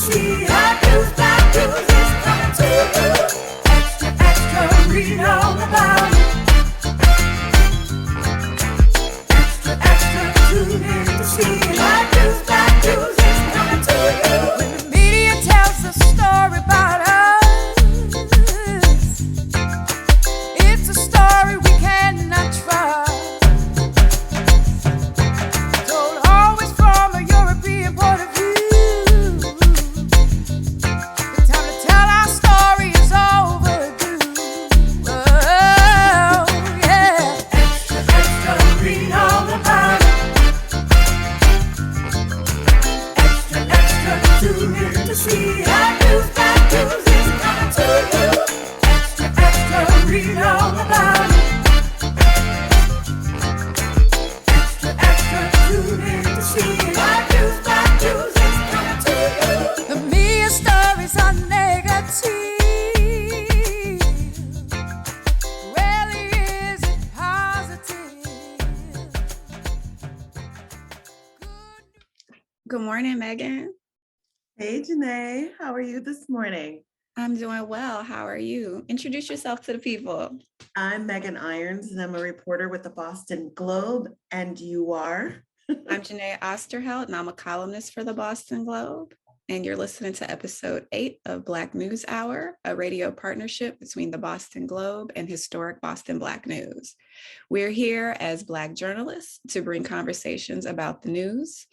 see. Black news is coming to you. Extra, extra, read all about it. Extra, extra, tune in to see. Black news is coming to you. When the media tells a story about us, it's a story we cannot trust. Told always from a European point of view. The time to tell our story is overdue. Oh, yeah. Extra, extra, read all about it. Extra, extra, tune in to see. Black news is coming to you. Extra, extra, read all about it. Extra, extra, tune in to see. Black news is coming to you. The media stories are negative. Rarely is it positive. Good morning, Megan. Hey, Janae, how are you this morning? I'm doing well. How are you? Introduce yourself to the people. I'm Megan Irons, and I'm a reporter with the Boston Globe, and you are? I'm Janae Osterheld, and I'm a columnist for the Boston Globe. And you're listening to episode 8 of Black News Hour, a radio partnership between the Boston Globe and Historic Boston Black News. We're here as Black journalists to bring conversations about the news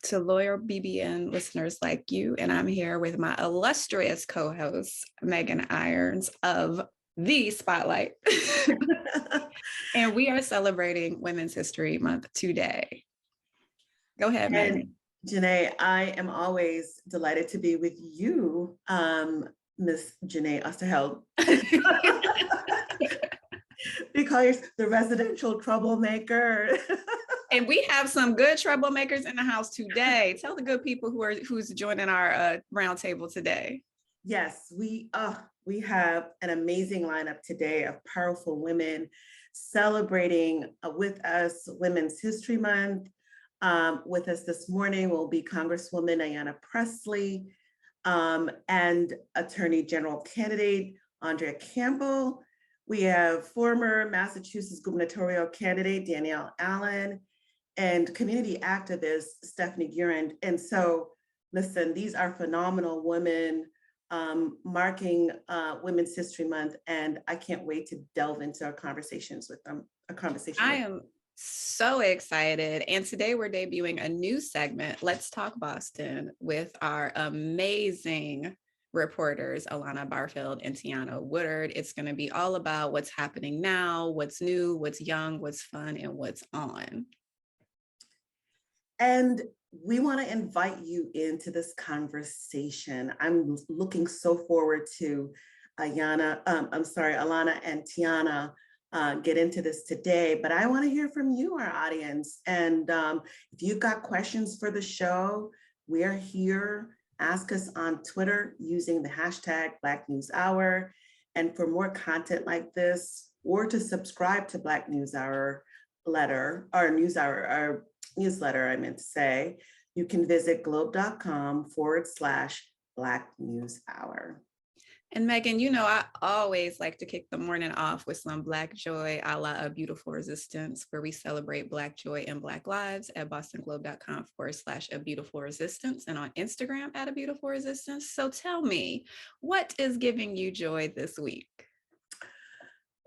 to loyal BBN listeners like you. And I'm here with my illustrious co-host, Megan Irons of The Spotlight. And we are celebrating Women's History Month today. Go ahead, Megan. And Janae, I am always delighted to be with you, Miss Janae Osterheld. Because you're the residential troublemaker. And we have some good troublemakers in the house today. Tell the good people who's joining our roundtable today. Yes, we have an amazing lineup today of powerful women celebrating with us Women's History Month. With us this morning will be Congresswoman Ayanna Pressley and Attorney General candidate Andrea Campbell. We have former Massachusetts gubernatorial candidate Danielle Allen and community activist Stephanie Gurand. And so, listen, these are phenomenal women marking Women's History Month, and I can't wait to delve into our conversations with them. I am so excited. And today we're debuting a new segment, Let's Talk Boston, with our amazing reporters, Alana Barfield and Tiana Woodard. It's going to be all about what's happening now, what's new, what's young, what's fun, and what's on. And we want to invite you into this conversation. I'm looking so forward to Alana and Tiana get into this today, but I want to hear from you, our audience. And if you've got questions for the show, we are here. Ask us on Twitter using the hashtag Black News Hour. And for more content like this, or to subscribe to Black News Hour newsletter, I meant to say, you can visit globe.com/Black News Hour. And Megan, you know, I always like to kick the morning off with some Black joy a la A Beautiful Resistance, where we celebrate Black joy and Black lives at bostonglobe.com/A Beautiful Resistance and on Instagram at A Beautiful Resistance. So tell me, what is giving you joy this week?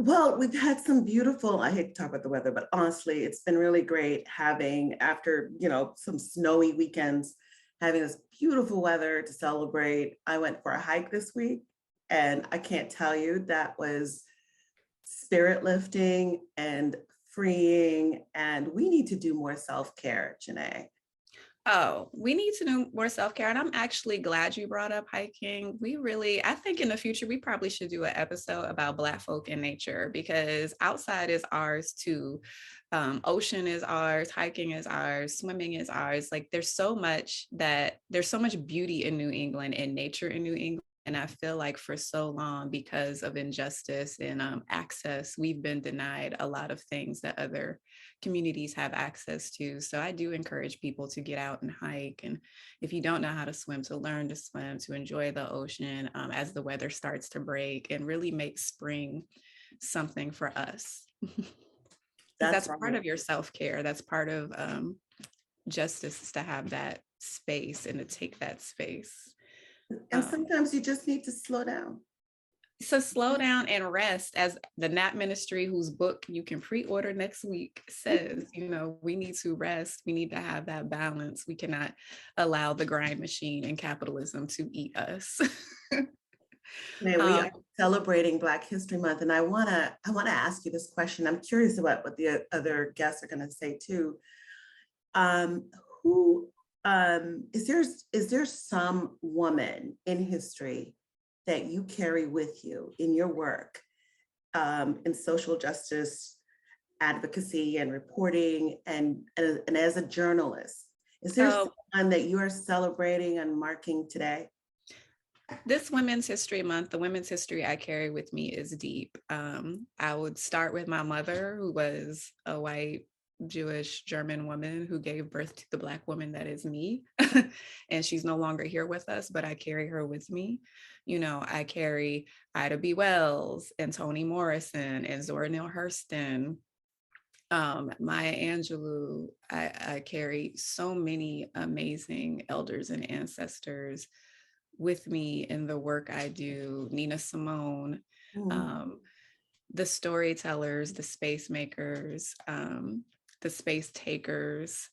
Well, we've had some beautiful, I hate to talk about the weather, but honestly, it's been really great having, after, some snowy weekends, having this beautiful weather to celebrate. I went for a hike this week, and I can't tell you, that was spirit lifting and freeing, and we need to do more self-care, Janae. Oh, we need to do more self-care. And I'm actually glad you brought up hiking. I think in the future, we probably should do an episode about Black folk in nature, because outside is ours too. Ocean is ours, hiking is ours, swimming is ours. Like there's so much beauty in New England and nature in New England And I feel like for so long, because of injustice and access, we've been denied a lot of things that other communities have access to. So I do encourage people to get out and hike. And if you don't know how to swim, to learn to swim, to enjoy the ocean as the weather starts to break, and really make spring something for us. That's part of your self-care. That's part of justice, is to have that space and to take that space. And sometimes you just need to slow down. So slow down and rest, as the Nap Ministry, whose book you can pre-order next week, says, we need to rest. We need to have that balance. We cannot allow the grind machine and capitalism to eat us. Man, we are celebrating Black History Month, and I wanna ask you this question. I'm curious about what the other guests are gonna say too. Is there some woman in history that you carry with you in your work, in social justice advocacy and reporting, and as a journalist? Is there someone that you are celebrating and marking today? This Women's History Month, the women's history I carry with me is deep. I would start with my mother, who was a white Jewish German woman who gave birth to the Black woman that is me. And she's no longer here with us, but I carry her with me. I carry Ida B. Wells and Toni Morrison and Zora Neale Hurston, Maya Angelou. I carry so many amazing elders and ancestors with me in the work I do. Nina Simone, the storytellers, the space makers, the space takers.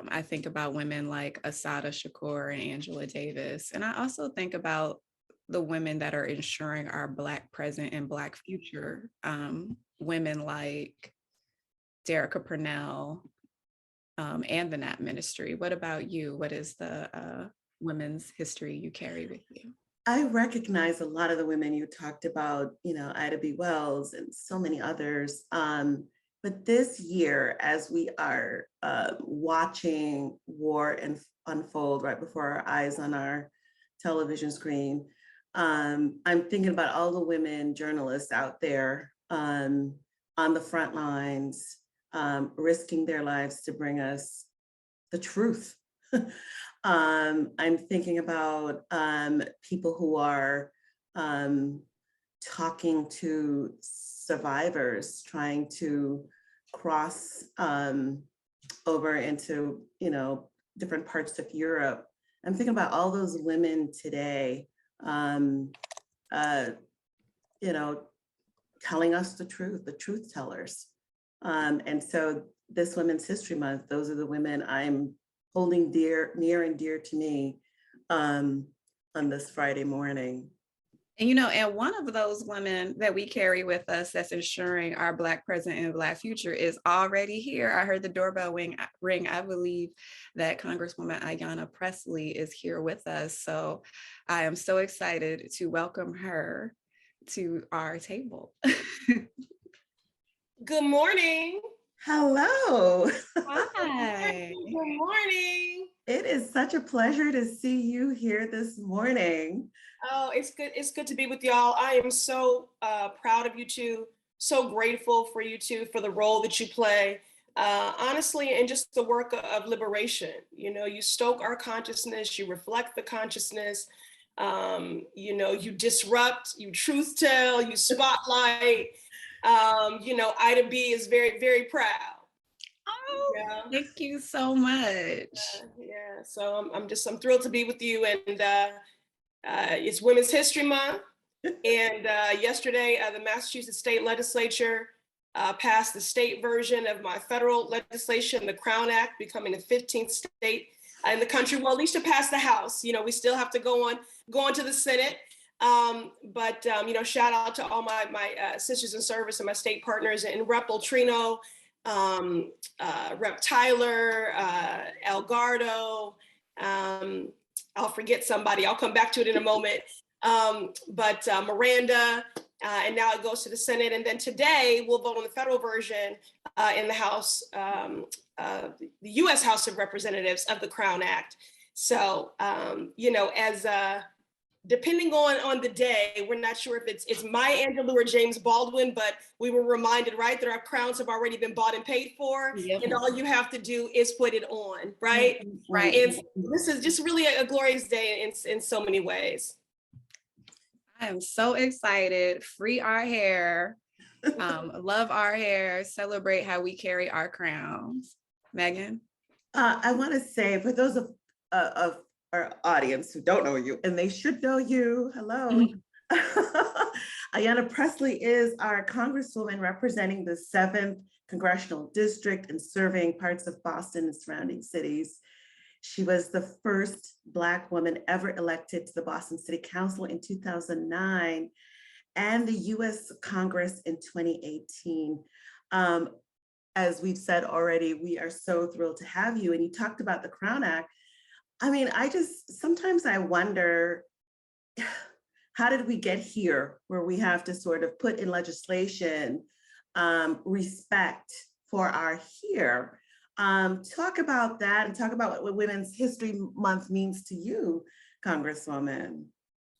I think about women like Assata Shakur and Angela Davis. And I also think about the women that are ensuring our Black present and Black future. Women like Derricka Purnell and the Nap Ministry. What about you? What is the women's history you carry with you? I recognize a lot of the women you talked about, Ida B. Wells and so many others. But this year, as we are watching war unfold right before our eyes on our television screen, I'm thinking about all the women journalists out there on the front lines, risking their lives to bring us the truth. I'm thinking about people who are talking to survivors, trying to cross over into different parts of Europe. I'm thinking about all those women today, telling us the truth tellers. And so this Women's History Month, those are the women I'm holding near and dear to me on this Friday morning. And and one of those women that we carry with us that's ensuring our Black present and Black future is already here. I heard the doorbell ring. I believe that Congresswoman Ayanna Pressley is here with us. So I am so excited to welcome her to our table. Good morning. Hello. Hi. Good morning. It is such a pleasure to see you here this morning. Oh, it's good. It's good to be with y'all. I am so proud of you two. So grateful for you two, for the role that you play. Honestly, and just the work of liberation. You stoke our consciousness. You reflect the consciousness. You disrupt. You truth tell. You spotlight. Ida B is very, very proud. Oh, yeah. Thank you so much. Yeah. So I'm thrilled to be with you, and it's Women's History Month. And yesterday, the Massachusetts State Legislature passed the state version of my federal legislation, the Crown Act, becoming the 15th state in the country. Well, at least to pass the House. We still have to go on to the Senate. But shout out to all my sisters in service and my state partners, and Rep. Ultrino, Rep. Tyler, Elgardo. I'll forget somebody. I'll come back to it in a moment. But Miranda, and now it goes to the Senate. And then today we'll vote on the federal version in the House, the U.S. House of Representatives of the Crown Act. So, depending on the day, we're not sure if it's Maya Angelou or James Baldwin, but we were reminded, right, that our crowns have already been bought and paid for, Yep. and all you have to do is put it on, right? Right. And this is just really a glorious day in so many ways. I am so excited. Free our hair. Love our hair. Celebrate how we carry our crowns. Megan? I want to say for those of our audience who don't know you, and they should know you, hello. Ayanna Pressley is our Congresswoman representing the 7th Congressional District and serving parts of Boston and surrounding cities. She was the first Black woman ever elected to the Boston City Council in 2009 and the US Congress in 2018. As we've said already, we are so thrilled to have you. And you talked about the Crown Act. I mean, sometimes I wonder, how did we get here where we have to sort of put in legislation respect for our here? Talk about that and talk about what Women's History Month means to you, Congresswoman.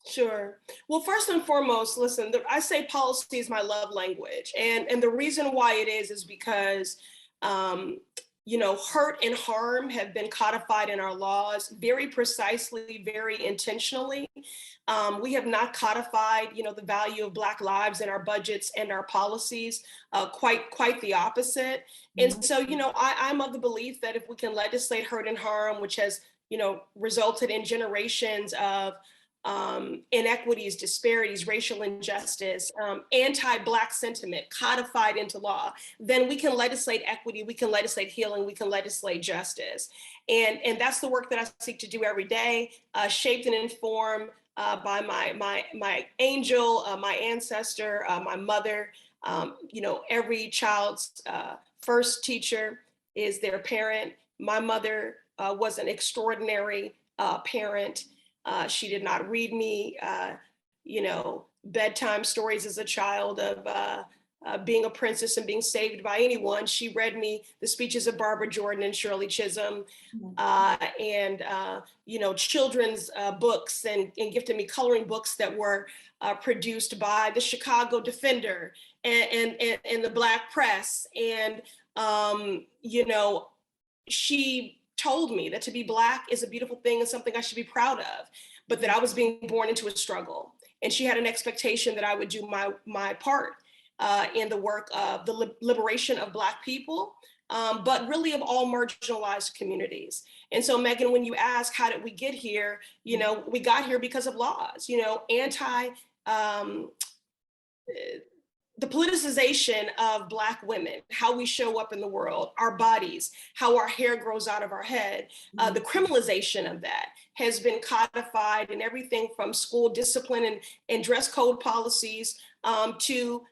Sure. Well, first and foremost, listen, I say policy is my love language. And the reason why it is because, hurt and harm have been codified in our laws very precisely, very intentionally. We have not codified, the value of Black lives in our budgets and our policies, quite the opposite. And so, I'm of the belief that if we can legislate hurt and harm, which has, resulted in generations of inequities, disparities, racial injustice, anti-Black sentiment codified into law, then we can legislate equity, we can legislate healing, we can legislate justice. And that's the work that I seek to do every day, shaped and informed by my angel, my ancestor, my mother. Every child's first teacher is their parent. My mother was an extraordinary parent. She did not read me, bedtime stories as a child of being a princess and being saved by anyone. She read me the speeches of Barbara Jordan and Shirley Chisholm, and children's books, and gifted me coloring books that were produced by the Chicago Defender and the Black Press. And, she told me that to be Black is a beautiful thing and something I should be proud of, but that I was being born into a struggle. And she had an expectation that I would do my part in the work of the liberation of Black people, but really of all marginalized communities. And so, Megan, when you ask, how did we get here? We got here because of laws, the politicization of Black women, how we show up in the world, our bodies, how our hair grows out of our head, the criminalization of that has been codified in everything from school discipline and dress code policies to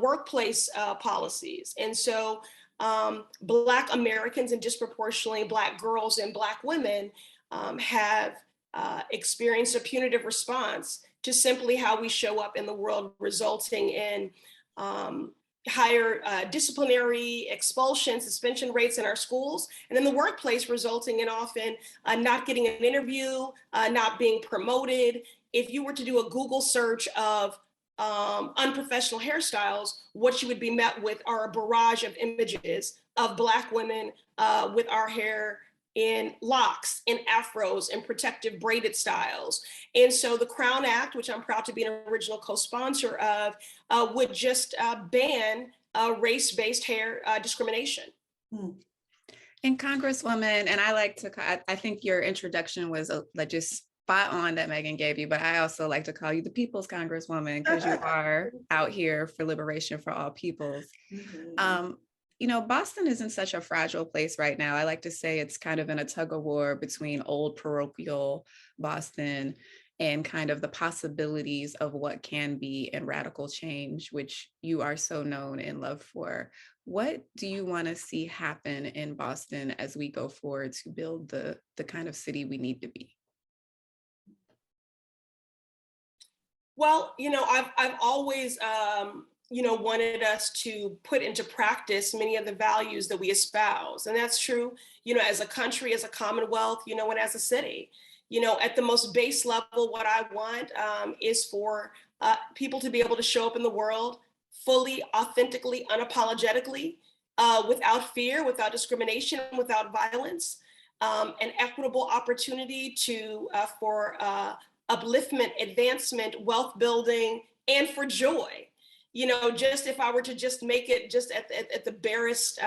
workplace policies. And so Black Americans, and disproportionately Black girls and Black women, have experienced a punitive response to simply how we show up in the world, resulting in higher disciplinary expulsion, suspension rates in our schools, and in the workplace, resulting in often not getting an interview, not being promoted. If you were to do a Google search of unprofessional hairstyles, what you would be met with are a barrage of images of Black women with our hair in locks, in afros, and protective braided styles. And so the Crown Act, which I'm proud to be an original co-sponsor of, would just ban race-based hair discrimination. And Congresswoman, and I think your introduction was just spot on that Megan gave you, but I also like to call you the People's Congresswoman because you are out here for liberation for all peoples. Boston is in such a fragile place right now. I like to say it's kind of in a tug of war between old parochial Boston and kind of the possibilities of what can be and radical change, which you are so known and loved for. What do you want to see happen in Boston as we go forward to build the kind of city we need to be? Well, I've always wanted us to put into practice many of the values that we espouse. And that's true, as a country, as a commonwealth, and as a city. At the most base level, what I want is for people to be able to show up in the world fully, authentically, unapologetically, without fear, without discrimination, without violence, an equitable opportunity for upliftment, advancement, wealth building, and for joy. Just if I were to just make it just at the barest,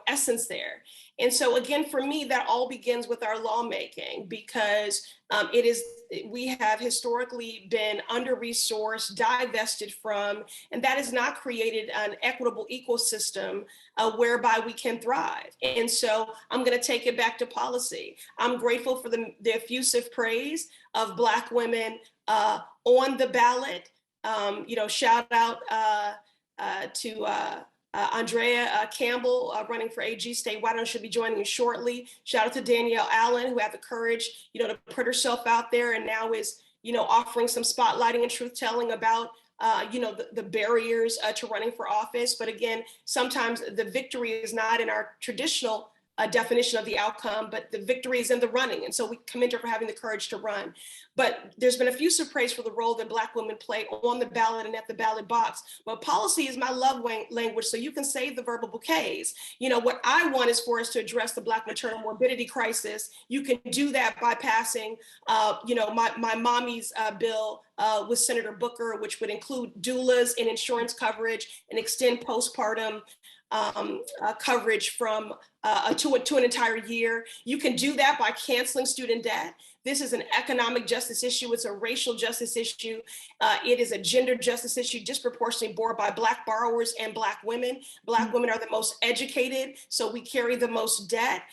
essence there. And so again, for me, that all begins with our lawmaking, because we have historically been under-resourced, divested from, and that has not created an equitable ecosystem whereby we can thrive. And so I'm going to take it back to policy. I'm grateful for the effusive praise of Black women on the ballot. Shout out to Andrea Campbell running for AG statewide, and she'll be joining us shortly. Shout out to Danielle Allen, who had the courage, to put herself out there and now is, offering some spotlighting and truth telling about, the barriers to running for office. But again, sometimes the victory is not in our traditional definition of the outcome, but the victory is in the running. And so we commend her for having the courage to run. But there's been effusive praise for the role that Black women play on the ballot and at the ballot box. But policy is my love language, so you can save the verbal bouquets. What I want is for us to address the Black maternal morbidity crisis. You can do that by passing, my mommy's bill with Senator Booker, which would include doulas and insurance coverage and extend postpartum coverage from to an entire year. You can do that by canceling student debt. This is an economic justice issue. It's a racial justice issue. It is a gender justice issue disproportionately borne by Black borrowers and Black women. Black women are the most educated, so we carry the most debt.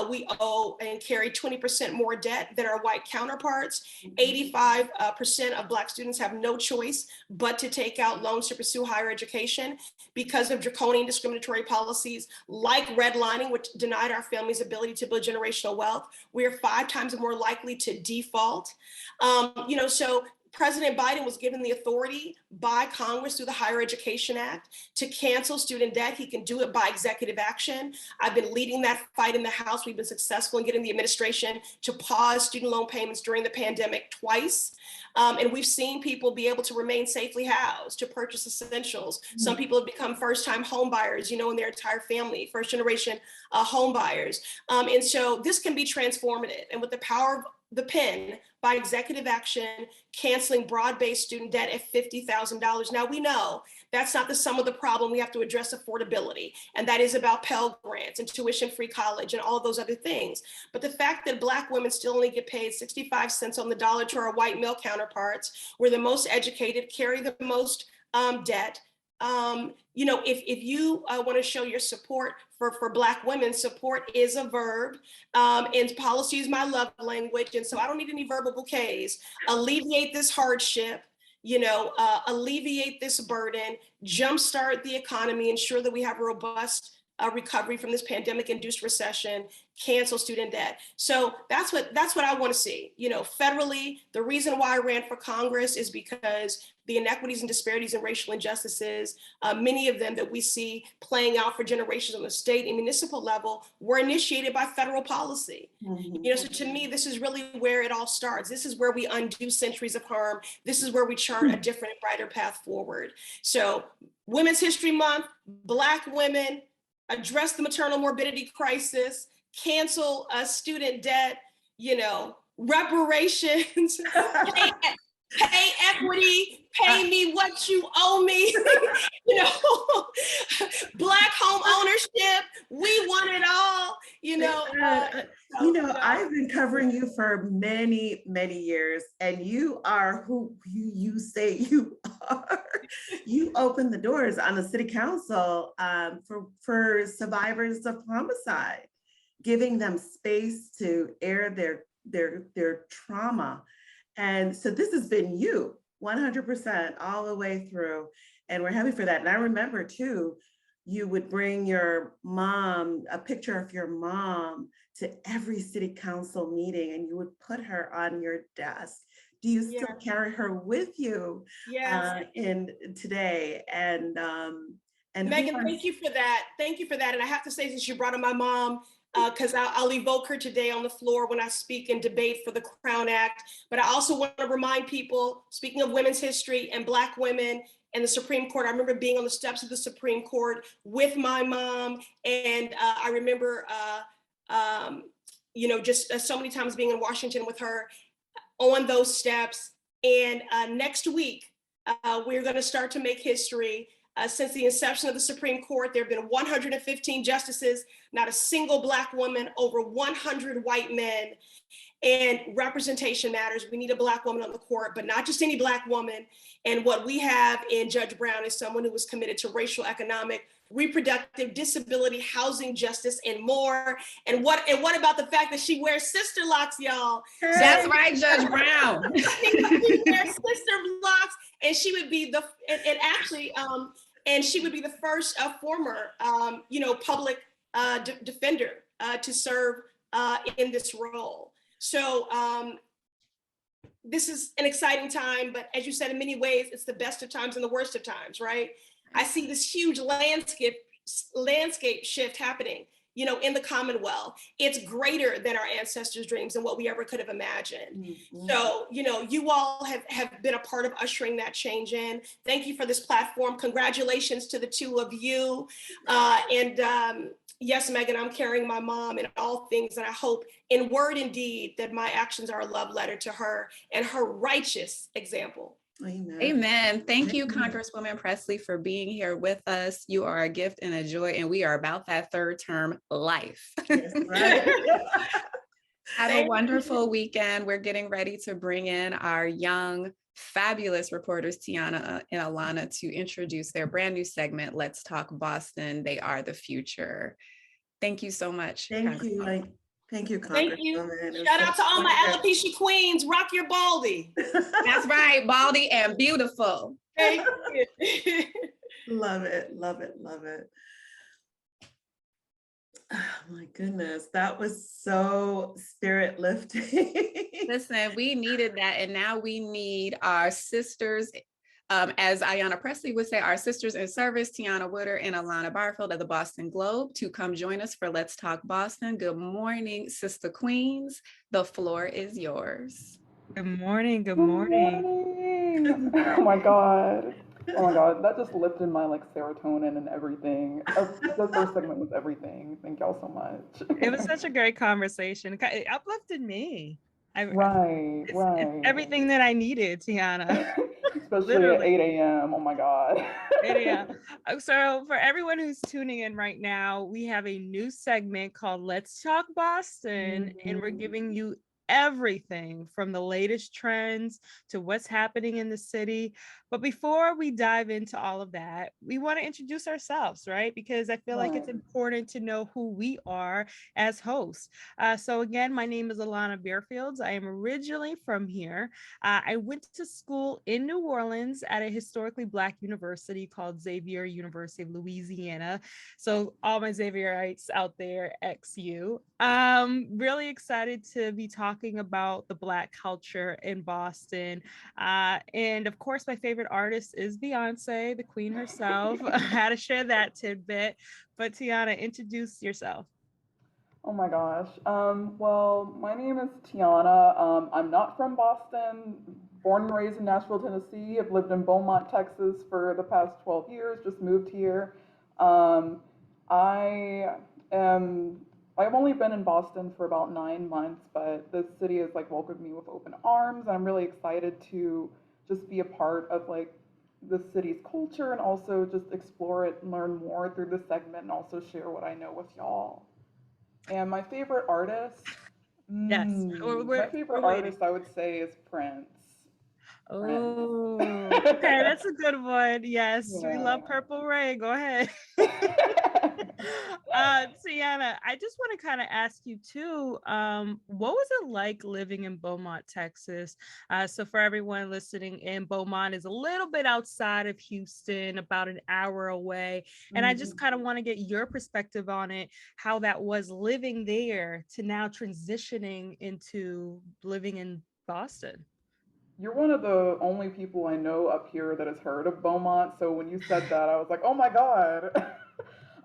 We owe and carry 20% more debt than our white counterparts. 85% of Black students have no choice but to take out loans to pursue higher education because of draconian discriminatory policies like redlining, which denied our families' ability to build generational wealth. We are 5 times more likely to default. So President Biden was given the authority by Congress through the Higher Education Act to cancel student debt. He can do it by executive action. I've been leading that fight in the House. We've been successful in getting the administration to pause student loan payments during the pandemic twice. And we've seen people be able to remain safely housed, to purchase essentials. Some people have become first-time home buyers, in their entire family, first-generation home buyers. And so this can be transformative. And with the power of the pen, by executive action, canceling broad-based student debt at $50,000. Now we know that's not the sum of the problem. We have to address affordability, and that is about Pell Grants and tuition-free college and all those other things. But the fact that Black women still only get paid 65 cents on the dollar to our white male counterparts, we're the most educated, carry the most debt. If you want to show your support for Black women, support is a verb, and policy is my love language. And so I don't need any verbal bouquets. Alleviate this hardship, alleviate this burden, jumpstart the economy, ensure that we have a robust recovery from this pandemic-induced recession, cancel student debt. So that's what I want to see. Federally, the reason why I ran for Congress is because the inequities and disparities and racial injustices, many of them that we see playing out for generations on the state and municipal level, were initiated by federal policy. So to me, this is really where it all starts. This is where we undo centuries of harm. This is where we chart a different, brighter path forward. So Women's History Month, Black women, address the maternal morbidity crisis, cancel student debt, reparations, pay equity, pay me what you owe me, Black home ownership, we want it all, I've been covering you for many, many years, and you are who you say you are. You opened the doors on the city council for survivors of homicide, giving them space to air their trauma. And so this has been you 100% all the way through. And we're happy for that. And I remember too, you would bring your mom, a picture of your mom, to every city council meeting, and you would put her on your desk. Do you still carry her with you in today? And Megan, thank you for that. Thank you for that. And I have to say, since you brought up my mom, because I'll evoke her today on the floor when I speak and debate for the Crown Act. But I also want to remind people, speaking of women's history and Black women and the Supreme Court, I remember being on the steps of the Supreme Court with my mom. And I remember, just so many times being in Washington with her on those steps. And next week, we're going to start to make history. Since the inception of the Supreme Court, there have been 115 justices, not a single Black woman, over 100 white men. And representation matters. We need a Black woman on the court, but not just any Black woman. And what we have in Judge Brown is someone who was committed to racial, economic, reproductive, disability, housing justice, and more. And what about the fact that she wears sister locks, y'all? That's right, Judge Brown. She wears sister locks, and she would be and she would be the first former, public defender to serve in this role. So this is an exciting time, but as you said, in many ways, it's the best of times and the worst of times, right? I see this huge landscape shift happening, in the Commonwealth. It's greater than our ancestors' dreams and what we ever could have imagined. Mm-hmm. So, you all have been a part of ushering that change in. Thank you for this platform. Congratulations to the two of you. Yes, Megan, I'm carrying my mom in all things, and I hope in word and deed that my actions are a love letter to her and her righteous example. Amen. Amen. Thank you, Congresswoman Presley, for being here with us. You are a gift and a joy, and we are about that third term life. Yes, right. Have a wonderful weekend. We're getting ready to bring in our young, fabulous reporters, Tiana and Alana, to introduce their brand new segment, Let's Talk Boston. They are the future. Thank you so much. Thank you. Thank you, Thank you. Shout out to all my alopecia queens. Rock your baldy. That's right, baldy and beautiful. Thank you. Love it, love it, love it. Oh my goodness, that was so spirit lifting. Listen, we needed that, and now we need our sisters. As Ayanna Presley would say, our sisters in service, Tiana Wooder and Alana Barfield of the Boston Globe, to come join us for Let's Talk Boston. Good morning, Sister Queens. The floor is yours. Good morning. Good morning. Oh my God. Oh my God. That just lifted my serotonin and everything. The first segment was everything. Thank y'all so much. It was such a great conversation. It uplifted me. Right. It's everything that I needed, Tiana. Especially literally. At 8 a.m. Oh my God. 8 a.m. So for everyone who's tuning in right now, we have a new segment called Let's Talk Boston, and we're giving you everything from the latest trends to what's happening in the city. But before we dive into all of that, we want to introduce ourselves, right? Because I feel like it's important to know who we are as hosts. So again, my name is Alana Bearfields. I am originally from here. I went to school in New Orleans at a historically Black university called Xavier University of Louisiana. So all my Xavierites out there, XU. Really excited to be talking about the Black culture in Boston. And of course, my favorite artist is Beyonce, the queen herself. I had to share that tidbit. But Tiana, introduce yourself. Oh my gosh. Well, my name is Tiana. I'm not from Boston. Born and raised in Nashville, Tennessee. I've lived in Beaumont, Texas for the past 12 years, just moved here. I've only been in Boston for about 9 months, but the city has welcomed me with open arms. And I'm really excited to just be a part of the city's culture and also just explore it and learn more through this segment and also share what I know with y'all. And my favorite artist, yes, my favorite artist I would say is Prince. Oh, okay, that's a good one. Yes, yeah. We love Purple Rain. Go ahead. Tiana, I just want to kind of ask you too, what was it like living in Beaumont, Texas? So for everyone listening in, Beaumont is a little bit outside of Houston, about an hour away. And I just kind of want to get your perspective on it, how that was living there to now transitioning into living in Boston. You're one of the only people I know up here that has heard of Beaumont. So when you said that, I was like, oh my God.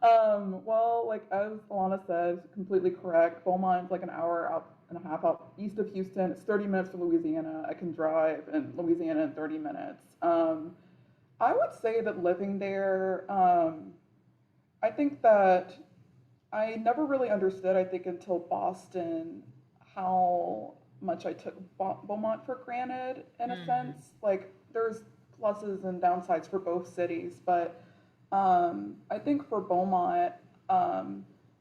Well, like as Alana says, completely correct. Beaumont's like an hour out and a half out east of Houston. It's 30 minutes to Louisiana. I can drive in Louisiana in 30 minutes. I would say that living there, I think that I never really understood, I think, until Boston, how much I took Beaumont for granted in a Mm. sense. Like, there's pluses and downsides for both cities, but I think for Beaumont,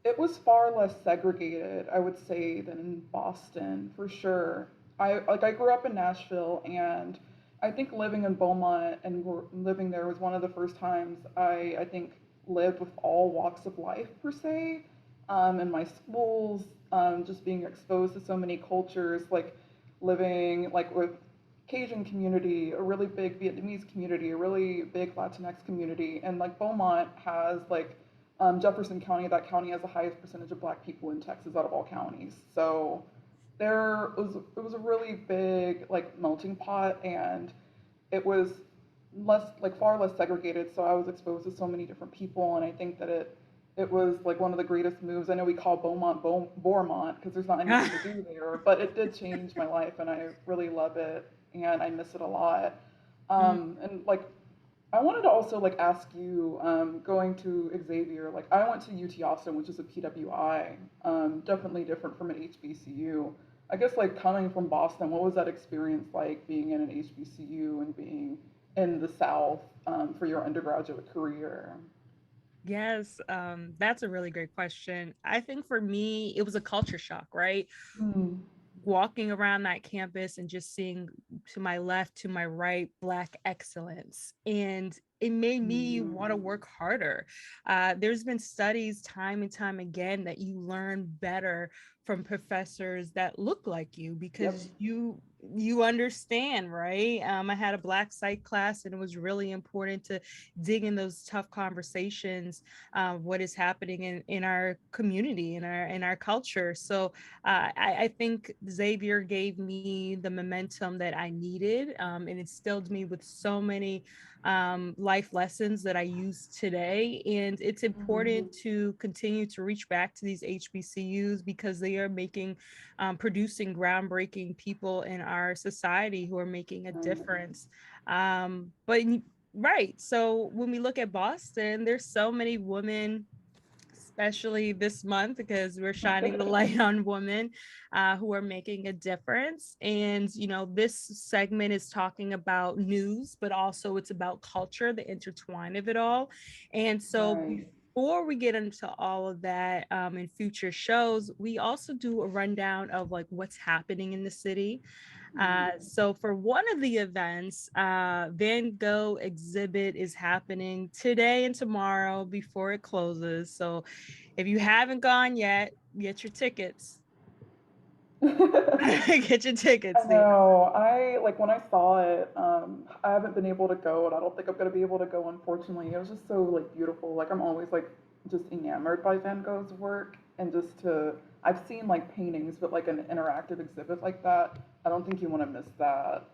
it was far less segregated, I would say, than in Boston for sure. I grew up in Nashville, and I think living in Beaumont and living there was one of the first times I think lived with all walks of life per se. In my schools, just being exposed to so many cultures, like living like with Cajun community, a really big Vietnamese community, a really big Latinx community, and like Beaumont has like Jefferson County. That county has the highest percentage of Black people in Texas out of all counties. So it was a really big like melting pot, and it was less like far less segregated. So I was exposed to so many different people, and I think that it was like one of the greatest moves. I know we call Beaumont Bourmont because there's not anything to do there, but it did change my life, and I really love it, and I miss it a lot. Mm. And like I wanted to also like ask you, going to Xavier, like I went to UT Austin, which is a PWI, definitely different from an HBCU. I guess like coming from Boston, what was that experience like being in an HBCU and being in the South, for your undergraduate career? Yes, that's a really great question. I think for me, it was a culture shock, right? Mm, Walking around that campus and just seeing to my left, to my right, Black excellence. And it made me want to mm, work harder. There's been studies time and time again that you learn better from professors that look like you yep. because you understand, right? I had a Black psych class, and it was really important to dig in those tough conversations, what is happening in our community, in our culture. So I think Xavier gave me the momentum that I needed, and instilled me with so many life lessons that I use today. And it's Mm, important to continue to reach back to these HBCUs because they are producing groundbreaking people in our society who are making a right. difference. But right, so when we look at Boston, there's so many women, especially this month because we're shining the light on women who are making a difference. And, this segment is talking about news, but also it's about culture, the intertwine of it all. And so Right. before we get into all of that in future shows, we also do a rundown of like what's happening in the city. So for one of the events, Van Gogh exhibit is happening today and tomorrow before it closes. So if you haven't gone yet, get your tickets. Get your tickets I there. know. I like when I saw it, I haven't been able to go, and I don't think I'm gonna be able to go, unfortunately. It was just so like beautiful. Like I'm always like just enamored by Van Gogh's work, and I've seen like paintings, but like an interactive exhibit like that, I don't think you want to miss that.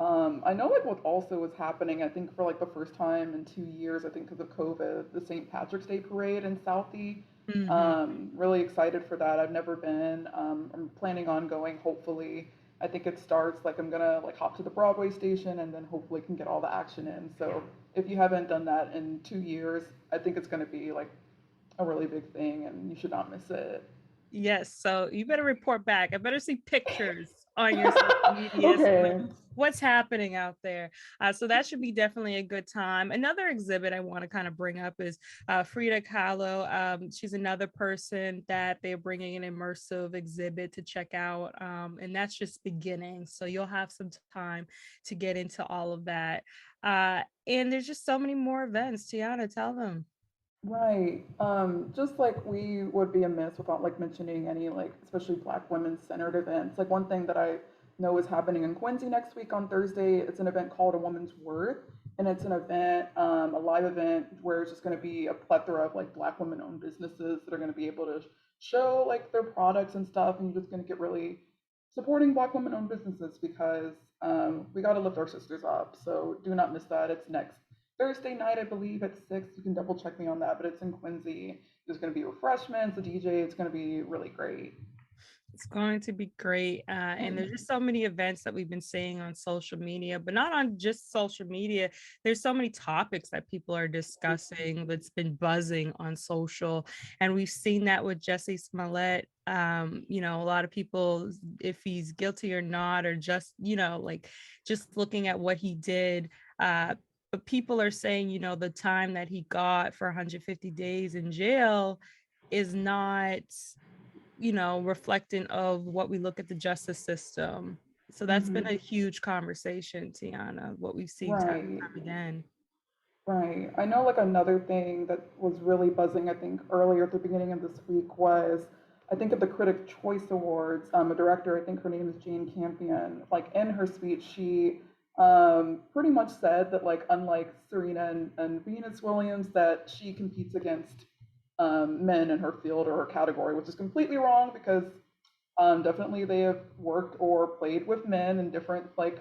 I know like what also was happening, I think for like the first time in 2 years, I think because of COVID, the St. Patrick's Day parade in Southie. Mhm. Really excited for that. I've never been. I'm planning on going, hopefully. I think it starts like I'm gonna like hop to the Broadway station and then hopefully can get all the action in. So if you haven't done that in 2 years, I think it's gonna be like a really big thing and you should not miss it. Yes, so you better report back. I better see pictures on your social media. So like, Okay. what's happening out there? So that should be definitely a good time. Another exhibit I want to kind of bring up is Frida Kahlo. She's another person that they're bringing an immersive exhibit to check out, and that's just beginning. So you'll have some time to get into all of that. And there's just so many more events. Tiana, tell them. Right. Just like we would be amiss without like mentioning any like especially Black women centered events. Like one thing that I know is happening in Quincy next week on Thursday. It's an event called A Woman's Worth, and it's an event, a live event where it's just going to be a plethora of like Black women-owned businesses that are going to be able to show like their products and stuff, and you're just going to get really supporting Black women-owned businesses because we got to lift our sisters up. So do not miss that. It's next Thursday night, I believe, at 6. You can double check me on that, but it's in Quincy. There's going to be refreshments, a DJ. It's going to be really great. It's going to be great. And there's just so many events that we've been seeing on social media, but not on just social media. There's so many topics that people are discussing that's been buzzing on social. And we've seen that with Jussie Smollett. You know, a lot of people, if he's guilty or not, or just, you know, like just looking at what he did. But people are saying, you know, the time that he got for 150 days in jail is not, you know, reflecting of what we look at the justice system. So that's been a huge conversation, Tiana, what we've seen time and Right. time again. Right. I know like another thing that was really buzzing, I think, earlier at the beginning of this week was, I think at the Critic Choice Awards, a director, I think her name is Jane Campion, like in her speech, she pretty much said that like, unlike Serena and Venus Williams, that she competes against men in her field or her category, which is completely wrong because definitely they have worked or played with men in different like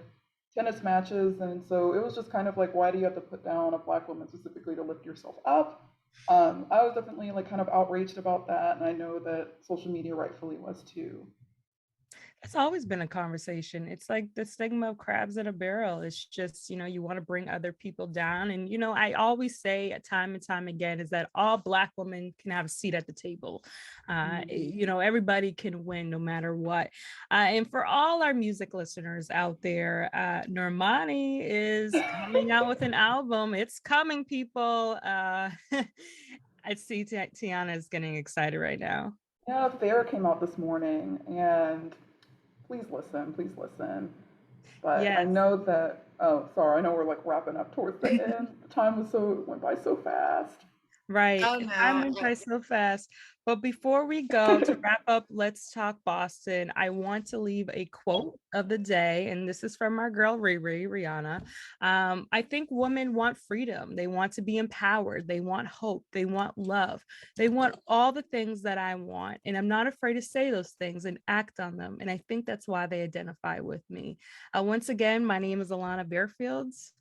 tennis matches. And so it was just kind of like, why do you have to put down a Black woman specifically to lift yourself up? I was definitely like kind of outraged about that. And I know that social media rightfully was too. It's always been a conversation. It's like the stigma of crabs in a barrel. It's just, you know, you want to bring other people down. And, you know, I always say time and time again is that all Black women can have a seat at the table. You know, everybody can win no matter what. And for all our music listeners out there, Normani is coming out with an album. It's coming, people. I see Tiana is getting excited right now. Yeah, Fair came out this morning, and please listen, please listen. But Yes. I know that, oh, sorry, I know we're like wrapping up towards the end. The time was went by so fast. Right. Oh, Time no. went by so fast. But before we go to wrap up, Let's Talk Boston, I want to leave a quote of the day. And this is from our girl, Rihanna. I think women want freedom. They want to be empowered. They want hope. They want love. They want all the things that I want. And I'm not afraid to say those things and act on them. And I think that's why they identify with me. Once again, my name is Alana Bearfields.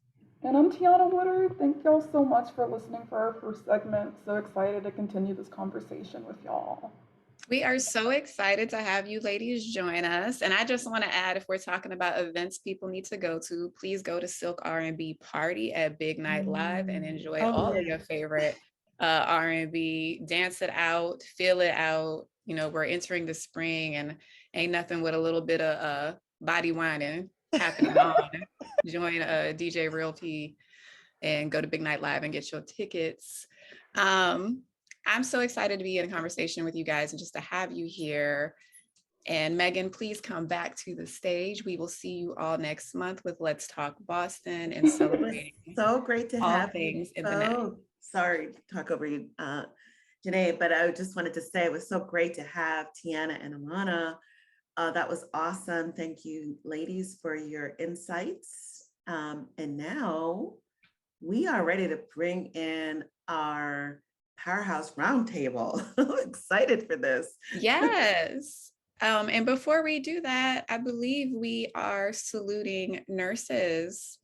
And I'm Tiana Woodard. Thank y'all so much for listening for our first segment. So excited to continue this conversation with y'all. We are so excited to have you ladies join us. And I just want to add, if we're talking about events people need to go to, please go to Silk R&B Party at Big Night Live and enjoy all of your favorite R&B. Dance it out, feel it out. You know, we're entering the spring and ain't nothing with a little bit of body whining happening on. Join DJ Real P and go to Big Night Live and get your tickets. I'm so excited to be in a conversation with you guys and just to have you here. And Megan, please come back to the stage. We will see you all next month with Let's Talk Boston and celebrating so great to all have things you. in the net. Sorry to talk over you, Janae, but I just wanted to say it was so great to have Tiana and Alana. That was awesome. Thank you, ladies, for your insights. And now we are ready to bring in our Powerhouse Roundtable. Excited for this. Yes. And before we do that, I believe we are saluting nurses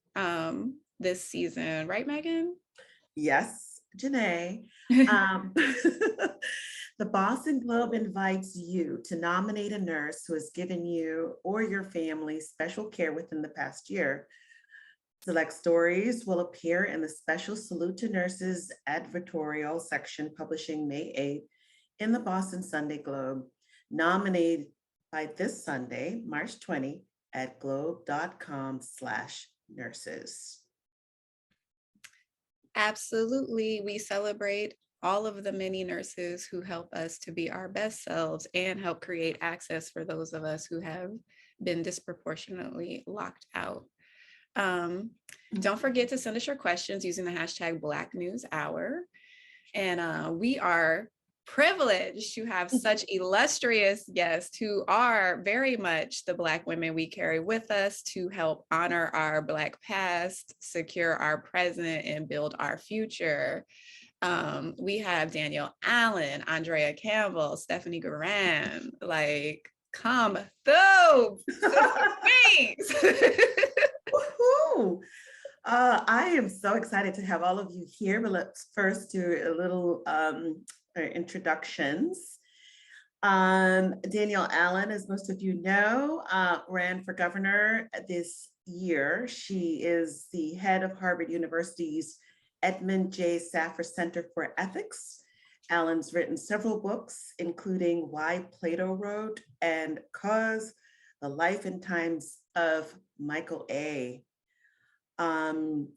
this season, right, Megan? Yes, Janae. The Boston Globe invites you to nominate a nurse who has given you or your family special care within the past year. Select stories will appear in the special Salute to Nurses advertorial section publishing May 8th in the Boston Sunday Globe. Nominated by this Sunday, March 20, at globe.com/nurses. Absolutely. We celebrate all of the many nurses who help us to be our best selves and help create access for those of us who have been disproportionately locked out. Don't forget to send us your questions using the hashtag Black News Hour. And we are privileged to have such illustrious guests who are very much the Black women we carry with us to help honor our Black past, secure our present, and build our future. We have Danielle Allen, Andrea Campbell, Stephanie Guerin, like, come through. Woohoo! I am so excited to have all of you here, but let's first do a little introductions. Danielle Allen, as most of you know, ran for governor this year. She is the head of Harvard University's Edmund J. Saffer Center for Ethics. Allen's written several books, including Why Plato Wrote and Cause, The Life and Times of Michael A.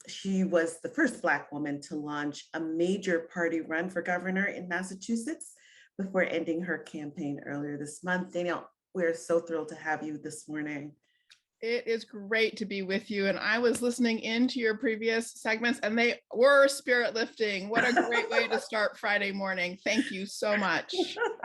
She was the first Black woman to launch a major party run for governor in Massachusetts before ending her campaign earlier this month. Danielle, we're so thrilled to have you this morning. It is great to be with you. And I was listening into your previous segments and they were spirit lifting. What a great way to start Friday morning. Thank you so much.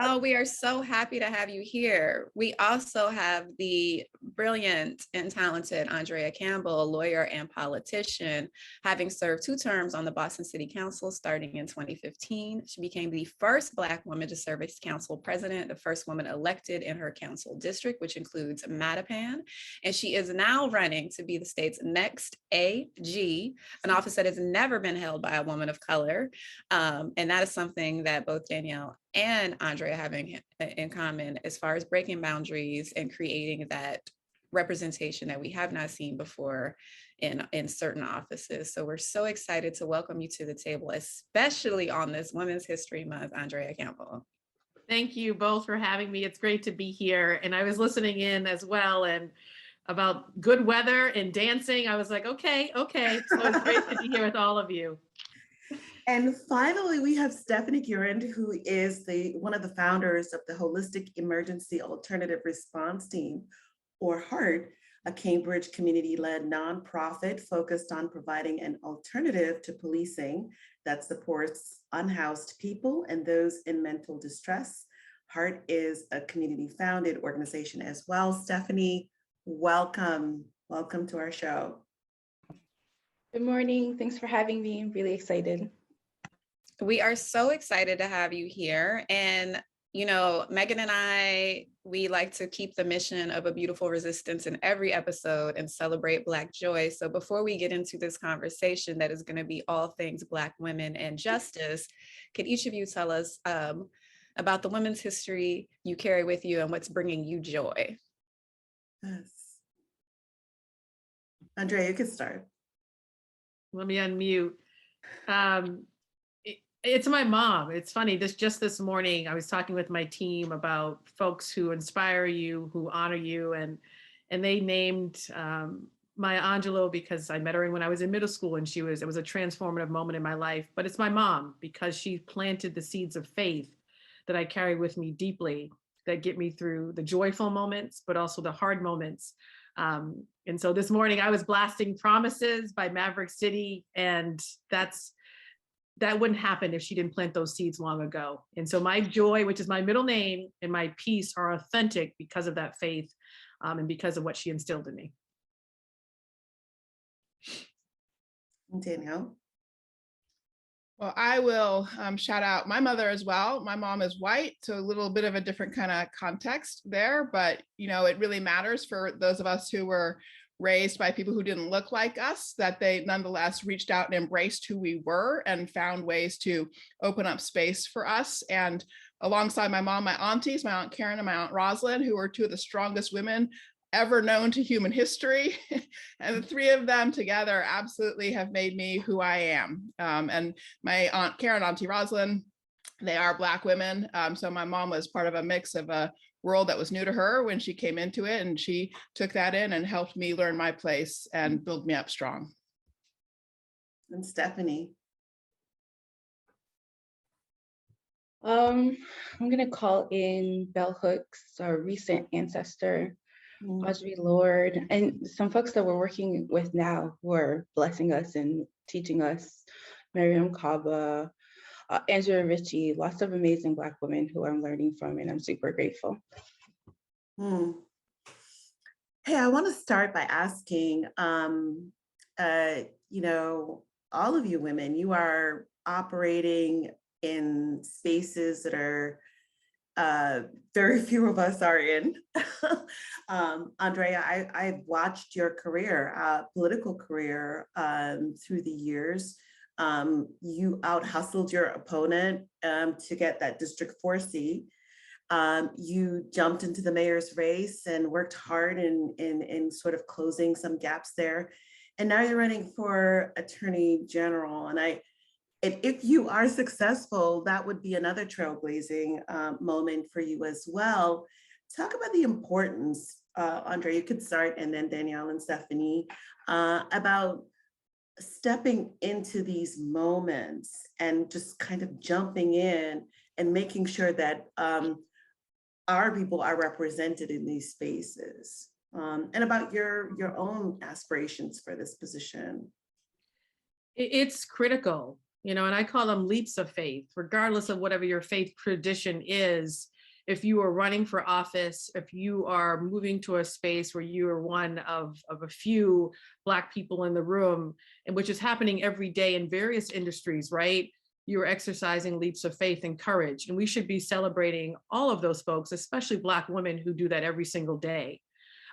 Oh, we are so happy to have you here. We also have the brilliant and talented Andrea Campbell, a lawyer and politician, having served 2 terms on the Boston City Council starting in 2015. She became the first Black woman to serve as council president, the first woman elected in her council district, which includes Mattapan. And she is now running to be the state's next AG, an office that has never been held by a woman of color. And that is something that both Danielle and Andrea having in common as far as breaking boundaries and creating that representation that we have not seen before in certain offices. So we're so excited to welcome you to the table, especially on this Women's History Month, Andrea Campbell. Thank you both for having me. It's great to be here. And I was listening in as well, and about good weather and dancing. I was like, okay. So it's great to be here with all of you. And finally, we have Stephanie Gurand, who is one of the founders of the Holistic Emergency Alternative Response Team, or HART, a Cambridge community-led nonprofit focused on providing an alternative to policing that supports unhoused people and those in mental distress. HART is a community-founded organization as well. Stephanie, welcome to our show. Good morning. Thanks for having me. I'm really excited. We are so excited to have you here. And, you know, Megan and I, we like to keep the mission of A Beautiful Resistance in every episode and celebrate Black joy. So before we get into this conversation that is going to be all things Black women and justice, could each of you tell us about the women's history you carry with you and what's bringing you joy? Yes. Andrea, you can start. Let me unmute. It's my mom. It's funny, just this morning, I was talking with my team about folks who inspire you, who honor you, and they named Maya Angelou because I met her when I was in middle school, and it was a transformative moment in my life. But it's my mom because she planted the seeds of faith that I carry with me deeply, that get me through the joyful moments, but also the hard moments. And so this morning I was blasting Promises by Maverick City, and that wouldn't happen if she didn't plant those seeds long ago. And so my joy, which is my middle name, and my peace are authentic because of that faith and because of what she instilled in me. Danielle. Well, I will shout out my mother as well. My mom is white, so a little bit of a different kind of context there, but you know, it really matters for those of us who were raised by people who didn't look like us, that they nonetheless reached out and embraced who we were and found ways to open up space for us. And alongside my mom, my aunties, my Aunt Karen and my Aunt Rosalind, who were 2 of the strongest women ever known to human history. And the 3 of them together absolutely have made me who I am. And my Aunt Karen, Auntie Rosalind, they are Black women. So my mom was part of a mix of a world that was new to her when she came into it, and she took that in and helped me learn my place and build me up strong. And Stephanie. I'm gonna call in Bell Hooks, our recent ancestor, Audre Lorde, and some folks that we're working with now who are blessing us and teaching us, Miriam Kaba, Angela Ritchie, lots of amazing Black women who I'm learning from, and I'm super grateful. Hey, I want to start by asking, you know, all of you women, you are operating in spaces that are very few of us are in. Andrea, I've watched your career, political career, through the years. You out-hustled your opponent to get that District 4 seat. You jumped into the mayor's race and worked hard in sort of closing some gaps there. And now you're running for Attorney General. And if you are successful, that would be another trailblazing moment for you as well. Talk about the importance, Andrea, you could start, and then Danielle and Stephanie, about stepping into these moments and just kind of jumping in and making sure that our people are represented in these spaces, and about your own aspirations for this position. It's critical, and I call them leaps of faith, regardless of whatever your faith tradition is. If you are running for office, if you are moving to a space where you are one of a few Black people in the room, and which is happening every day in various industries, right? You're exercising leaps of faith and courage. And we should be celebrating all of those folks, especially Black women who do that every single day.